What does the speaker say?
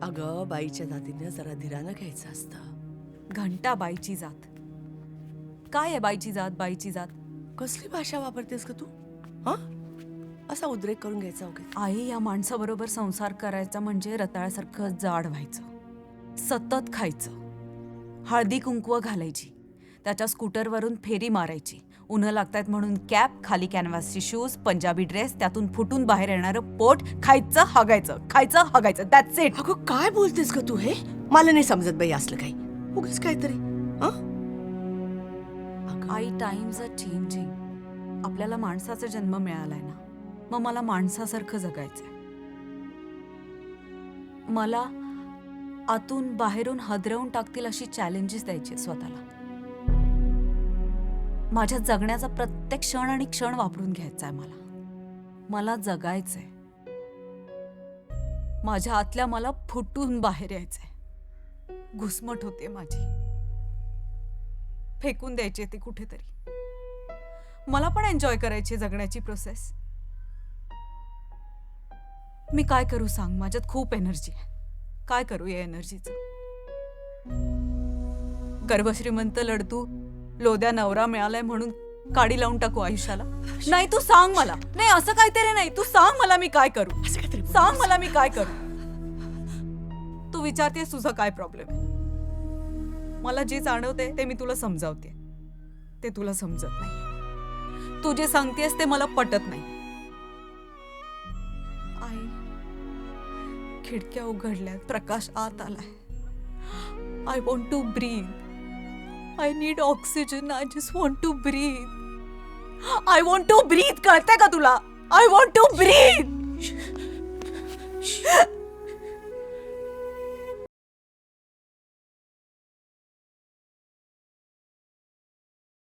अगं बाईच्या जातीनं जरा धीरानं घ्यायचं असतं. घंटा बाईची जात. काय आहे बाईची जात? बाईची जात कसली भाषा वापरतेस का तू? हा, असा उद्रेक करून घ्यायचा वगैरे. आई, या माणसाबरोबर संसार करायचा म्हणजे रताळ्यासारखं जाड व्हायचं, सतत खायचं, हळदी कुंकू घालायची, त्याच्या स्कूटरवरून फेरी मारायची, उन्हं लागतायत म्हणून कॅप, खाली कॅनव्हासची शूज, पंजाबी ड्रेस, त्यातून फुटून बाहेर येणारं पोट, खायचं हगायचं, खायचं हगायचं, दॅट्स इट. अगं काय बोलतेस का तू? हे मला नाही समजत बाई असलं काही. उगीच काहीतरी. हा, आई, टाइम्स आर चेंजिंग. आपल्याला माणसाचा जन्म मिळालाय ना, मग मला माणसासारखं जगायचंय. मला आतून बाहेरून हादरवून टाकतील अशी चॅलेंजेस द्यायची स्वतःला. माझ्या जगण्याचा प्रत्येक क्षण आणि क्षण वापरून घ्यायचाय मला जगायचंय. माझ्या आतल्या मला फुटून बाहेर यायचंय. घुसमट होते माझी, फेकून द्यायची ती कुठेतरी. मला पण एन्जॉय करायची जगण्याची प्रोसेस. मी काय करू सांग? माझ्यात खूप एनर्जी आहे. काय करू या एनर्जीचं? गर्भश्रीमंत लढतू लोद्या नवरा मिळालाय म्हणून काडी लावून टाकू आयुष्याला? नाही, तू सांग मला. नाही, असं काहीतरी नाही. तू सांग मला मी काय करू. असं काहीतरी बोल. सांग मला मी काय करू. तू विचारतेस तुझा काय प्रॉब्लेम आहे. मला जे जाणवते ते मी तुला समजावते. ते तुला समजत नाही. तू जे सांगतेस ते मला पटत नाही. आई, खिडक्या उघडल्यात, प्रकाश आत आलाय. I want to breathe. I need oxygen. I just want to breathe. I want to breathe. कळतंय का तुला? I want to breathe.